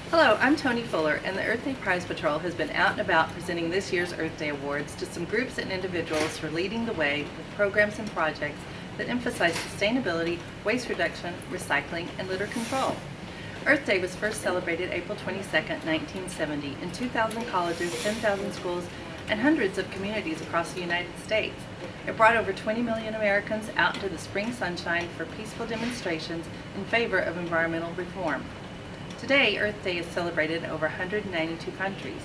Hello, I'm Tony Fuller, and the Earth Day Prize Patrol has been out and about presenting this year's Earth Day Awards to some groups and individuals for leading the way with programs and projects that emphasize sustainability, waste reduction, recycling, and litter control. Earth Day was first celebrated April 22, 1970, in 2,000 colleges, 10,000 schools, and hundreds of communities across the United States. It brought over 20 million Americans out into the spring sunshine for peaceful demonstrations in favor of environmental reform. Today, Earth Day is celebrated in over 192 countries.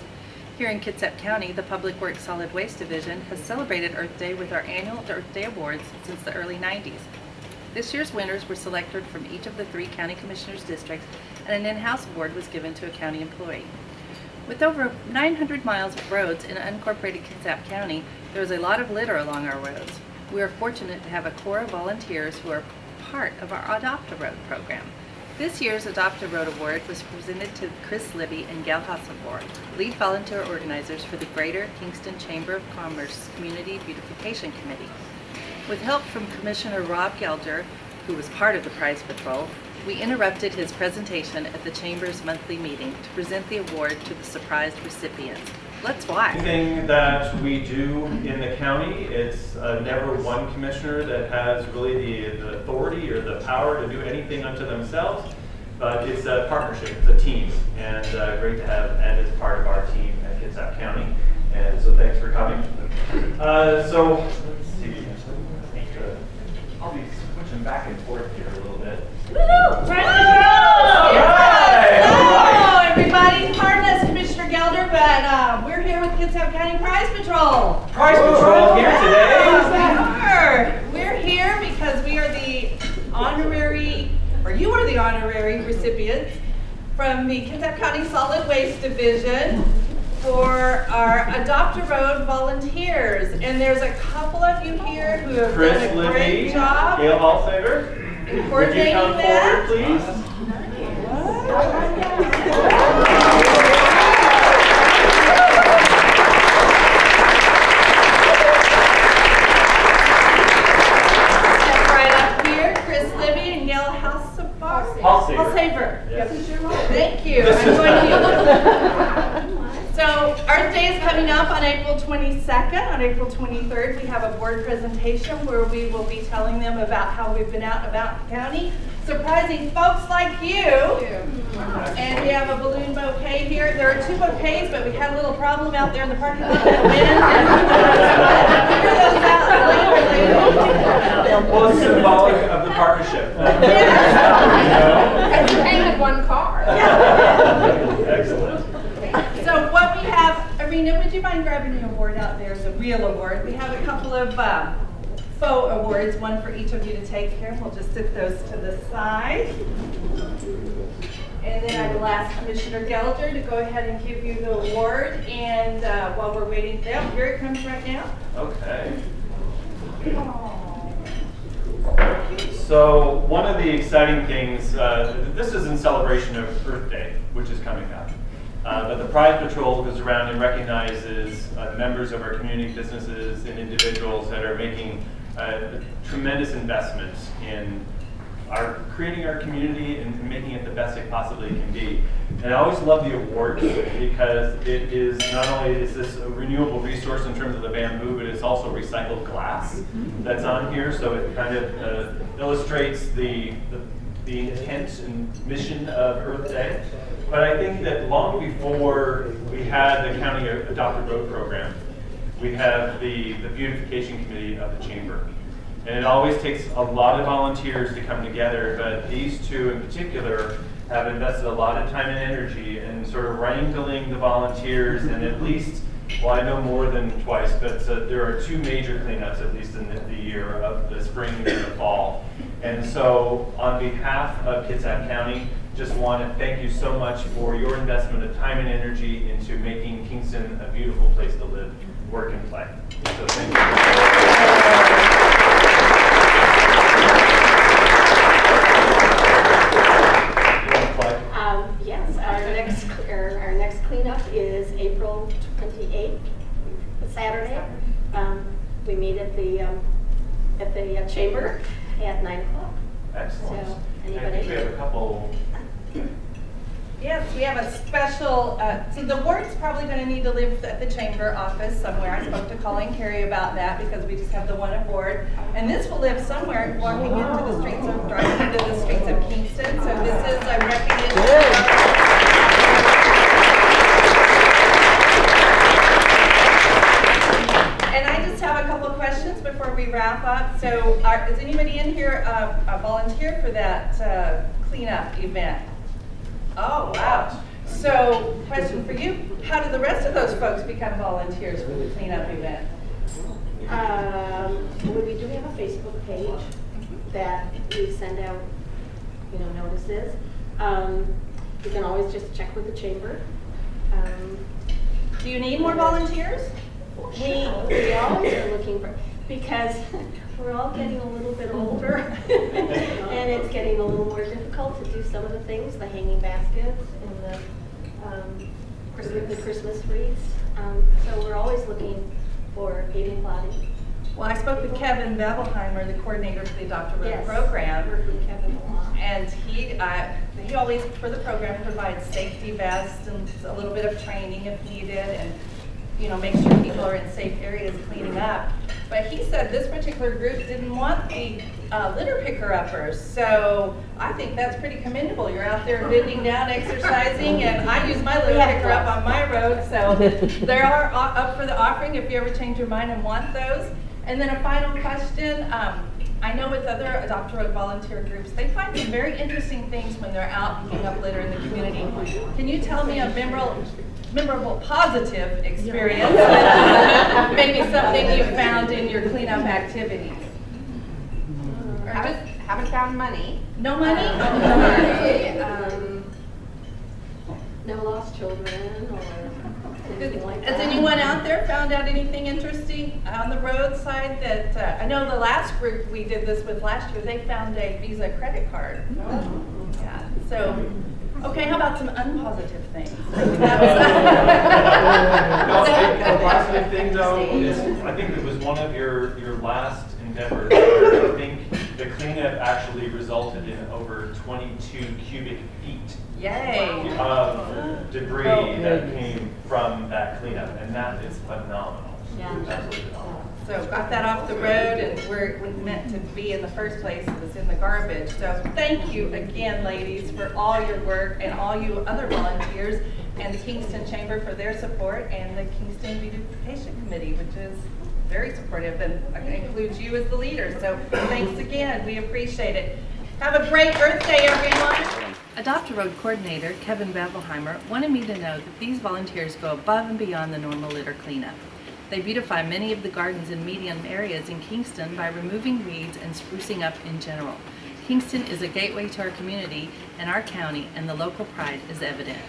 Here in Kitsap County, the Public Works Solid Waste Division has celebrated Earth Day with our annual Earth Day Awards since the early 90s. This year's winners were selected from each of the 3 county commissioners' districts, and an in-house award was given to a county employee. With over 900 miles of roads in unincorporated Kitsap County, there is a lot of litter along our roads. We are fortunate to have a corps of volunteers who are part of our Adopt a Road program. This year's Adopt a Road Award was presented to Kris, Libby, and Gail, Halsavor, lead volunteer organizers for the Greater Kingston Chamber of Commerce Community Beautification Committee. With help from Commissioner Rob Gelder, who was part of the Prize Patrol, we interrupted his presentation at the Chamber's monthly meeting to present the award to the surprised recipients. Let's watch. Anything that we do in the county, it's never one commissioner that has really the authority or the power to do anything unto themselves, but it's a partnership, it's a team, and great to have Ed as part of our team at Kitsap County, and so thanks for coming. So let's see, I'll be switching back and forth here a little bit. Woohoo! Prize Patrol! Hello, everybody. Pardon us, Commissioner Gelder, but we're here with Kitsap County Prize Patrol. Prize Patrol here today. We're here because we are the honorary, or you are the honorary recipients from the Kitsap County Solid Waste Division for our Adopt a Road volunteers. And there's a couple of you here who have Kris, done a great Libby, job. Gail Halsavor. Would you Coordinating come that. forward, please? Step right up here, Kris, Libby, and Gail Halsavor. Yes. Thank you. I'm going to. So Earth Day is coming up on April 22nd. On April 23rd, we have a board presentation where we will be telling them about how we've been out and about the county, surprising folks like you. And we have a balloon bouquet here. There are 2 bouquets, but we had a little problem out there in the parking lot with wind. Figure those out later. Well, it's symbolic of the partnership. It's a painted one car. Excellent. So what we have, Arena, would you mind grabbing the award out there? It's a real award. We have a couple of faux awards, one for each of you to take here. We'll just sit those to the side. And then I will ask Commissioner Gelder to go ahead and give you the award. And while we're waiting, here it comes right now. Okay. So one of the exciting things, this is in celebration of Earth Day, which is coming up. But the Prize Patrol goes around and recognizes members of our community businesses and individuals that are making tremendous investments in creating our community and making it the best it possibly can be. And I always love the awards because it is not only is this a renewable resource in terms of the bamboo, but it's also recycled glass that's on here. So it kind of illustrates the intent and mission of Earth Day. But I think that long before we had the County Adopt a Road program, we have the Beautification Committee of the Chamber. And it always takes a lot of volunteers to come together, but these 2 in particular have invested a lot of time and energy in sort of wrangling the volunteers, and at least, well, I know more than twice, but there are 2 major cleanups at least in the year, of the spring and the fall. And so on behalf of Kitsap County, just want to thank you so much for your investment of time and energy into making Kingston a beautiful place to live, work, and play. So thank you. Yes, our next cleanup is April 28th, Saturday. We meet at the chamber at 9 o'clock. Excellent. So I anybody? think we have a couple Yes, So we have a special, so the award's probably going to need to live at the chamber office somewhere. I spoke to Colleen Carey about that because we just have the one award. And this will live somewhere walking into the streets of, driving into the streets of Kingston. So this is a recognition. And I just have a couple of questions before we wrap up. So is anybody in here a volunteer for that cleanup event? Oh, wow. So question for you, how do the rest of those folks become volunteers for the cleanup event? We do have a Facebook page that we send out, notices. You can always just check with the chamber. Do you need more volunteers? We always are looking for, because we're all getting a little bit older and it's getting a little more difficult to do some of the things, the hanging baskets and the Christmas wreaths. So we're always looking for paving plotting. Well, I spoke with Kevin Bevelhimer, the coordinator for the Adopt a Road Yes. program. Work with Kevin a lot. And he always, for the program, provides safety vests and a little bit of training if needed, and make sure people are in safe areas cleaning up. But he said this particular group didn't want the litter picker-uppers, so I think that's pretty commendable. You're out there bending down, exercising, and I use my litter picker-up on my road, so they are up for the offering if you ever change your mind and want those. And then a final question. I know with other Adopt a Road volunteer groups, they find some very interesting things when they're out picking up litter in the community. Can you tell me a memorable positive experience, maybe something you found in your cleanup activities? Haven't found money. No money? No lost children or anything like that. Has anyone out there found out anything interesting on the roadside that, I know the last group we did this with last year, they found a Visa credit card. Yeah, so, okay, how about some unpositive things? The positive thing though is, I think it was one of your last endeavors where I think the cleanup actually resulted in over 22 cubic feet Yay. of debris that came from that cleanup, and that is phenomenal. Yeah. Absolutely phenomenal. So got that off the road, and where it was meant to be in the first place, it was in the garbage. So thank you again, ladies, for all your work, and all you other volunteers, and the Kingston Chamber for their support, and the Kingston Beautification Committee, which is very supportive and includes you as the leader. So thanks again, we appreciate it. Have a great Earth Day, everyone. Adopt a Road coordinator Kevin Bevelhimer wanted me to know that these volunteers go above and beyond the normal litter cleanup. They beautify many of the gardens in median areas in Kingston by removing weeds and sprucing up in general. Kingston is a gateway to our community and our county, and the local pride is evident.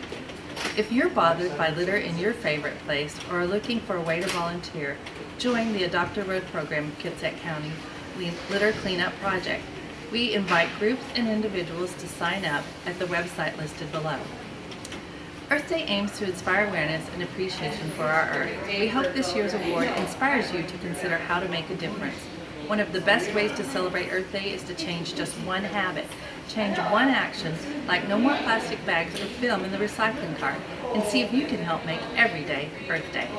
If you're bothered by litter in your favorite place or are looking for a way to volunteer, join the Adopt a Road program of Kitsap County Litter Cleanup Project. We invite groups and individuals to sign up at the website listed below. Earth Day aims to inspire awareness and appreciation for our Earth. We hope this year's award inspires you to consider how to make a difference. One of the best ways to celebrate Earth Day is to change just one habit. Change one action, like no more plastic bags or film in the recycling cart, and see if you can help make every day Earth Day.